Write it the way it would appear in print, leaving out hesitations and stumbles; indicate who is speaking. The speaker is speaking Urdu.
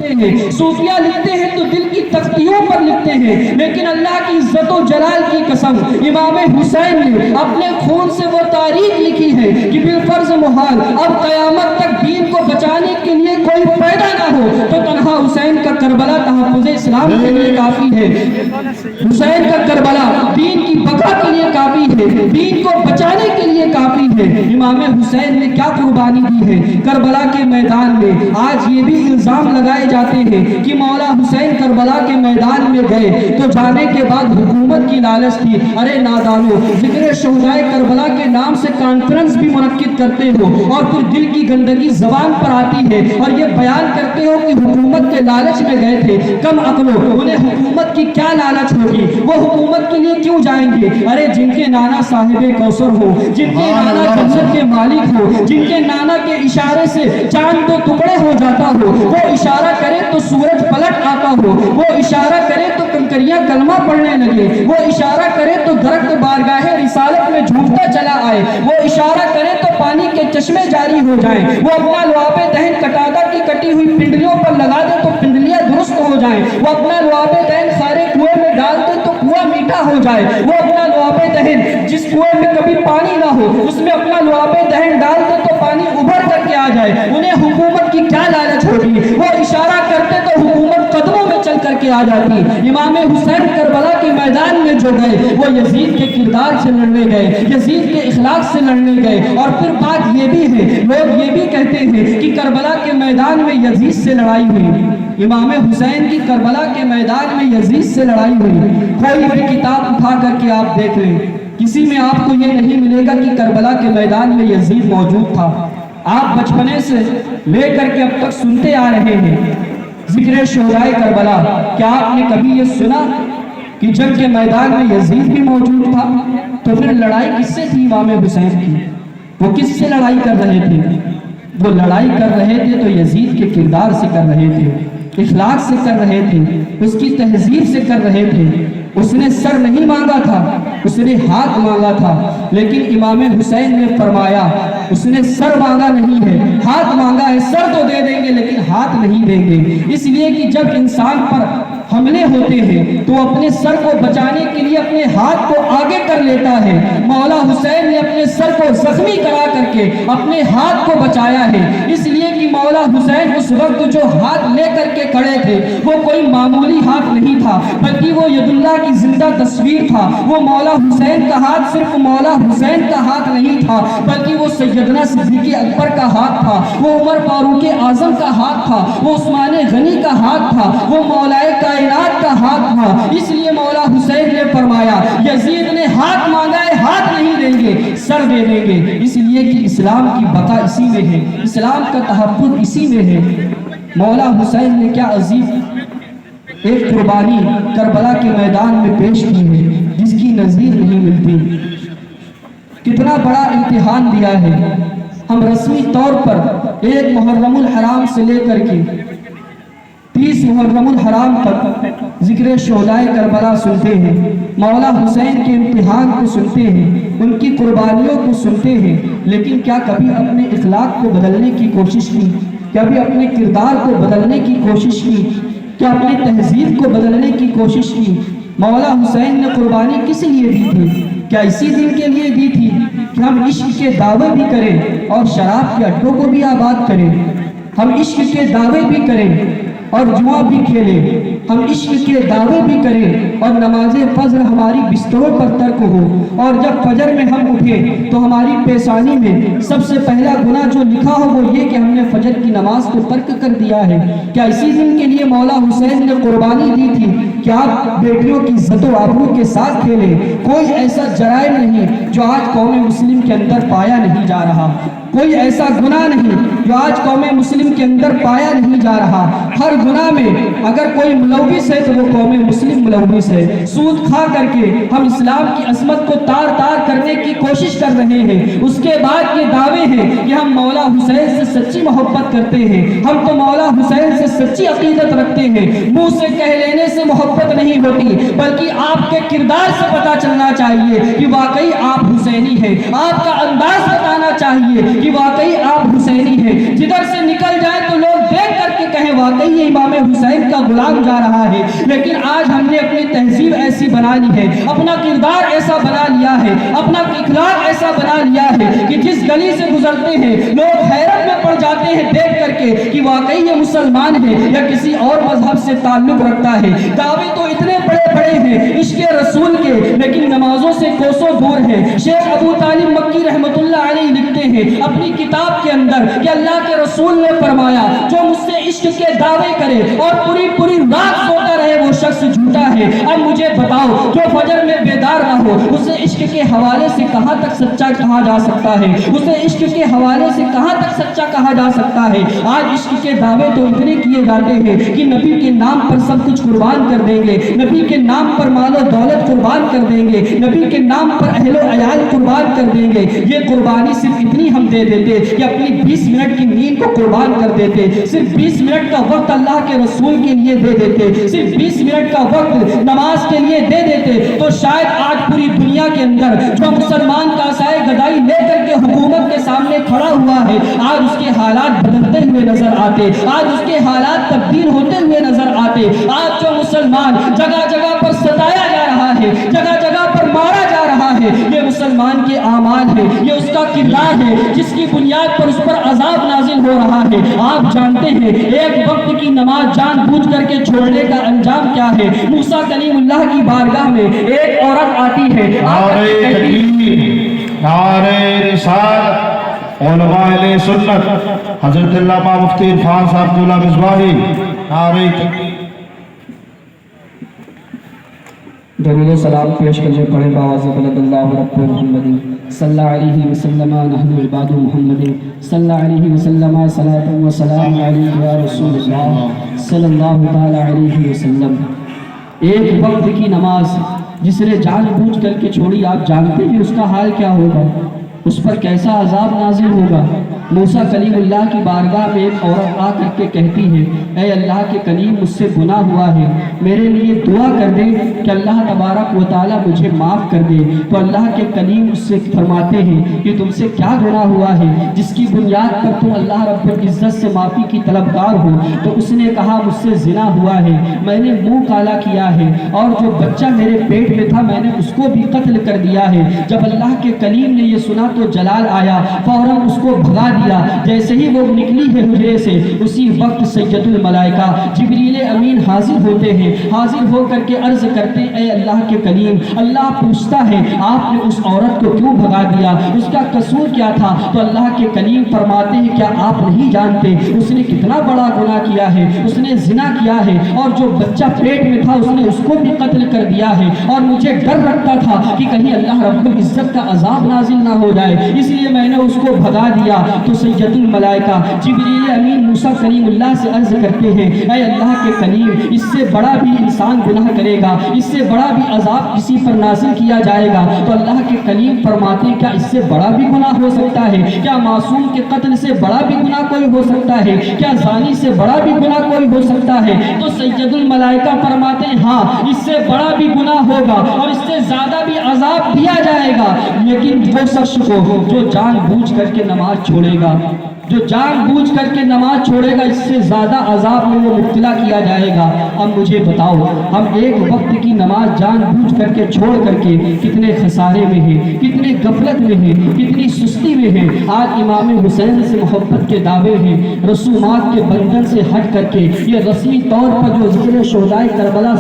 Speaker 1: لکھتے ہیں، صوفیہ لکھتے ہیں تو دل کی تختیوں پر لکھتے ہیں، لیکن اللہ کی عزت و جلال کی قسم امام حسین نے اپنے خون سے وہ تاریخ لکھی ہے کہ بالفرض محال اب قیامت تک دین کو بچانے کے لیے کوئی پیدا نہ ہو تو تنہا حسین کا کربلا تحفظ اسلام کے لیے کافی ہے، حسین کا کربلا دین کی بقا کے لیے کافی ہے، دین کو بچانے کے لیے کافی ہے۔ امام حسین نے کیا قربانی دی ہے کربلا کے میدان میں؟ آج یہ بھی الزام لگائے جاتے ہیں کہ مولا حسین کربلا کے میدان میں گئے تو جانے کے بعد حکومت کی لالچ تھی۔ ارے نادانو، ذکر شہدائے کربلا کے نام سے کانفرنس بھی منعقد کرتے ہو اور پھر دل کی گندگی زبان پر آتی ہے اور یہ بیان کرتے ہو کہ حکومت کے لالچ میں گئے تھے۔ کم عقلو، انہیں حکومت کی کیا لالچ ہوگی؟ وہ حکومت کے لیے کیوں جائیں گے؟ ارے جن کے نانا صاحب کوثر ہو، جن کے نانا جنت کے مالک ہو، جن کے نانا کے اشارے سے چاند دو ٹکڑے ہو جاتا ہو، وہ اشارہ کرے تو سورج پلٹ آتا ہو، وہ اشارہ کرے تو کنکریاں کلمہ پڑھنے لگے، وہ اشارہ کرے تو درخت بارگاہ رسالت میں جھومتا چلا آئے، وہ اشارہ کرے تو پانی کے چشمے جاری ہو جائیں، وہ اپنا لعاب دہن کٹادہ کی کٹی ہوئی پنڈلیوں پر لگا دے تو پنڈلیاں درست ہو جائیں، وہ اپنا لعاب دہن خارے کنویں میں ڈال دے تو کنواں میٹھا ہو جائے، وہ اپنا لعاب دہن جس کنویں میں کبھی پانی نہ ہو اس میں اپنا لعاب دہن ڈال دے تو پانی ابھر کر کے آ جائے۔ انہیں حکومت کی کیا لالچ ہوگی؟ وہ اشارہ کرتے تو حکومت قدموں میں چل کر کے آ جاتی۔ امام حسین کربلا کے میدان میں جو گئے وہ یزید کے کردار سے لڑنے گئے، یزید کے اخلاق سے لڑنے گئے۔ اور پھر بات یہ بھی ہے، لوگ یہ بھی کہتے ہیں کہ کربلا کے میدان میں یزید سے لڑائی ہوئی، امام حسین کی کربلا کے میدان میں یزید سے لڑائی ہوئی۔ کوئی بھی کتاب اٹھا کر کے آپ دیکھ لیں، کسی میں آپ کو یہ نہیں ملے گا کہ کربلا کے میدان میں یزید موجود تھا۔ آپ بچپنے سے لے کر کے اب تک سنتے آ رہے ہیں ذکر شہدائے کربلا، کیا آپ نے کبھی یہ سنا کہ جنگ کے میدان میں یزید بھی موجود تھا؟ تو پھر لڑائی کس سے تھی امام حسین کی؟ وہ کس سے لڑائی کر رہے تھے؟ وہ لڑائی کر رہے تھے تو یزید کے کردار سے کر رہے تھے، اخلاق سے کر رہے تھے، اس کی تہذیب سے کر رہے تھے۔ اس نے سر نہیں مانگا تھا، اس نے ہاتھ مانگا تھا، لیکن امام حسین نے فرمایا اس نے سر مانگا نہیں ہے، ہاتھ مانگا ہے۔ سر تو دے دیں گے لیکن ہاتھ نہیں دیں گے، اس لیے کہ جب انسان پر حملے ہوتے ہیں تو اپنے سر کو بچانے کے لیے اپنے ہاتھ کو آگے کر لیتا ہے۔ مولا حسین نے اپنے سر کو زخمی کرا کر کے اپنے ہاتھ کو بچایا ہے، اس لیے کہ مولا حسین اس وقت جو ہاتھ لے کر کے کھڑے تھے وہ کوئی معمولی ہاتھ نہیں تھا، بلکہ وہ ید اللہ کی زندہ تصویر تھا۔ وہ مولا حسین کا ہاتھ صرف مولا حسین کا ہاتھ نہیں تھا، بلکہ وہ سیدنا صدیق اکبر کا ہاتھ تھا، وہ عمر فاروق اعظم کا ہاتھ تھا، وہ عثمان غنی کا ہاتھ تھا، وہ مولائے کائنات کا ہاتھ تھا۔ اس لیے مولا حسین نے فرمایا یزید نے ہاتھ مانگا ہے، ہاتھ نہیں دیں گے، سر دے دیں گے، اس لیے کہ اسلام کی بقا اسی میں ہے، اسلام کا تحفظ اسی میں ہے۔ مولا حسین نے کیا عظیم ایک قربانی کربلا کے میدان میں پیش کی ہے جس کی نظیر نہیں ملتی۔ کتنا بڑا امتحان دیا ہے۔ ہم رسمی طور پر ایک محرم الحرام سے لے کر کے 30 محرم الحرام تک ذکر شہدائے کربلا سنتے ہیں، مولا حسین کے امتحان کو سنتے ہیں، ان کی قربانیوں کو سنتے ہیں، لیکن کیا کبھی اپنے اخلاق کو بدلنے کی کوشش کی؟ کبھی اپنے کردار کو بدلنے کی کوشش کی؟ کیا اپنی تہذیب کو بدلنے کی کوشش کی؟ مولا حسین نے قربانی کس لیے دی تھی؟ کیا اسی دن کے لیے دی تھی کہ ہم عشق کے دعوے بھی کریں اور شراب کے اڈوں کو بھی آباد کریں؟ ہم عشق کے دعوے بھی کریں اور جوا بھی کھیلیں، ہم عشق کے دعوے بھی کریں اور نماز فجر ہماری بستروں پر ترک ہو، اور جب فجر میں ہم اٹھیں تو ہماری پیشانی میں سب سے پہلا گناہ جو لکھا ہو وہ یہ کہ ہم نے فجر کی نماز کو ترک کر دیا ہے؟ کیا اسی دن کے لیے مولا حسین نے قربانی دی تھی کہ آپ بیٹیوں کی عزت و آبرو کے ساتھ کھیلیں؟ کوئی ایسا جرائم نہیں جو آج قوم مسلم کے اندر پایا نہیں جا رہا، کوئی ایسا گناہ نہیں جو آج قوم مسلم کے اندر پایا نہیں جا رہا۔ ہر گناہ میں اگر کوئی ملوث ہے تو وہ قوم مسلم ملوث ہے۔ سود کھا کر کے ہم اسلام کی عظمت کو تار تار کرنے کی کوشش کر رہے ہیں، اس کے بعد یہ دعوے ہیں کہ ہم مولا حسین سے سچی محبت کرتے ہیں، ہم تو مولا حسین سے سچی عقیدت رکھتے ہیں۔ منہ سے کہہ لینے سے محبت نہیں ہوتی، بلکہ آپ کے کردار سے پتہ چلنا چاہیے کہ واقعی آپ حسینی ہیں، آپ کا انداز بتانا چاہیے کہ واقعی آپ حسینی ہیں۔ جدھر سے نکل جائے تو لوگ دیکھ کر کے کہیں واقعی یہ امام حسین کا غلام جا رہا ہے، لیکن آج ہم نے اپنی تہذیب ایسی بنا لی ہے، اپنا کردار ایسا بنا لیا ہے، اپنا اخلاق ایسا بنا لیا ہے کہ جس گلی سے گزرتے ہیں لوگ حیرت میں پڑ جاتے ہیں دیکھ کر کے کہ واقعی یہ مسلمان ہے یا کسی اور مذہب سے تعلق رکھتا ہے۔ دعوے تو اتنے بڑے بڑے ہیں عشق رسول کے، لیکن نمازوں سے کوسوں دور ہیں۔ شیخ ابو طالب مکی رحمت اللہ علیہ لکھتے ہیں اپنی کتاب کے اندر کہ اللہ کے رسول نے فرمایا جو مجھ سے عشق کے دعوے کرے اور پوری پوری رات سوتا رہے وہ شخص جھوٹا ہے۔ اب مجھے بتاؤ جو فجر میں بیدار نہ ہو اسے عشق کے حوالے سے کہاں تک سچا کہا جا سکتا ہے؟ اسے عشق کے حوالے سے کہاں تک سچا کہا جا سکتا ہے؟ آج عشق کے دعوے تو اتنے کیے جاتے ہیں کہ نبی کے نام پر سب کچھ قربان کر دیں گے، نبی کے نام پر مال و دولت قربان کر دیں گے، نبی کے نام پر اہل و عیال قربان کر دیں گے۔ یہ قربانی صرف اتنی ہم دے دیتے کہ اپنی 20 منٹ کی نیند کو قربان کر دیتے، صرف 20 منٹ کا وقت اللہ کے رسول کے لیے دے دیتے، صرف 20 منٹ کا وقت نماز کے لیے دے دیتے، تو شاید آج پوری دنیا کے اندر جو مسلمان کا عصائے گدائی لے کر کے حکومت کے سامنے کھڑا ہوا ہے آج اس کے حالات بدلتے ہوئے نظر آتے، آج اس کے حالات تبدیل ہوتے ہوئے نظر آتے۔ آج جو مسلمان جگہ جگہ پر ستایا جا رہا ہے، جگہ جگہ پر مارا جا رہا ہے، یہ مسلمان کے اعمال ہے، یہ اس کا کردار ہے جس کی بنیاد پر اس پر عذاب نازل ہو رہا ہے۔ آپ جانتے ہیں ایک وقت کی نماز جان بوجھ کر کے چھوڑنے کا انجام کیا ہے؟ موسیٰ کلیم اللہ کی بارگاہ میں ایک عورت آتی ہے،
Speaker 2: نعرہ رسالت، علماء اہل سنت، حضرت علامہ مفتی عرفان صاحب عبداللہ مصباحی، نعرہ تکبیر۔
Speaker 1: درود و سلام پیش کرنے پڑے باواز بلند اللہ رب محمد صلی اللہ علیہ وسلم نحن عباد محمد صلی اللہ علیہ وسلم صلاۃ و سلام علیہ یا رسول اللہ صلی اللہ تعالی علیہ وسلم۔ ایک وقت کی نماز جس نے جان بوجھ کر کے چھوڑی، آپ جانتے ہیں اس کا حال کیا ہوگا، اس پر کیسا عذاب نازل ہوگا۔ موسیٰ کلیم اللہ کی بارگاہ میں ایک عورت آ کر کے کہتی ہے اے اللہ کے کلیم مجھ سے گناہ ہوا ہے، میرے لیے دعا کر دے کہ اللہ تبارک و تعالیٰ مجھے معاف کر دے۔ تو اللہ کے کلیم اس سے فرماتے ہیں کہ تم سے کیا گناہ ہوا ہے جس کی بنیاد پر تم اللہ رب العزت سے معافی کی طلبگار ہو؟ تو اس نے کہا مجھ سے زنا ہوا ہے، میں نے منہ کالا کیا ہے، اور جو بچہ میرے پیٹ میں تھا میں نے اس کو بھی قتل کر دیا ہے۔ جب اللہ کے کلیم نے یہ سنا تو جلال آیا، فوراً اس کو بھگا دیا۔ جیسے ہی وہ نکلی ہے حجرے سے اسی وقت سید الملائکہ جبریل امین حاضر ہوتے ہیں، حاضر ہو کر کے عرض کرتے اے اللہ کے کلیم، اللہ پوچھتا ہے آپ نے اس عورت کو کیوں بھگا دیا، اس کا قصور کیا تھا؟ تو اللہ کے کلیم فرماتے ہیں کیا آپ نہیں جانتے اس نے کتنا بڑا گناہ کیا ہے، اس نے زنا کیا ہے، اور جو بچہ پیٹ میں تھا اس نے اس کو بھی قتل کر دیا ہے، اور مجھے ڈر رکھتا تھا کہ کہیں اللہ رب العزت کا عذاب نازل نہ ہو جائے، اس لیے میں نے اس کو بھگا دیا۔ تو سید الملائکہ جبریل امین موسیٰ کلیم اللہ سے عرض کرتے ہیں اے اللہ کے کلیم، اس سے بڑا بھی انسان گناہ کرے گا، اس سے بڑا بھی عذاب کسی پر نازل کیا جائے گا۔ تو اللہ کے کلیم فرماتے ہیں کیا اس سے بڑا بھی گناہ ہو سکتا ہے؟ کیا معصوم کے قتل سے بڑا بھی گناہ کوئی ہو سکتا ہے؟ کیا زانی سے بڑا بھی گناہ کوئی ہو سکتا ہے؟ تو سید الملائکہ فرماتے ہیں ہاں اس سے بڑا بھی گناہ ہوگا اور اس سے زیادہ بھی عذاب دیا جائے گا، لیکن وہ شخص کو جو جان بوجھ کر کے نماز چھوڑے گا، جو جان بوجھ کر کے نماز چھوڑے گا اس سے زیادہ عذاب میں وہ مبتلا کیا جائے گا۔ اب مجھے بتاؤ ہم ایک وقت کی نماز جان بوجھ کر کے چھوڑ کر کے کتنے خسارے میں ہیں، کتنے غفلت میں ہیں، کتنی سستی میں ہیں۔ آج امام حسین سے محبت کے دعوے ہیں، رسومات کے بندھن سے ہٹ کر کے یہ رسمی طور پر جو ذکر شہدائے کربلا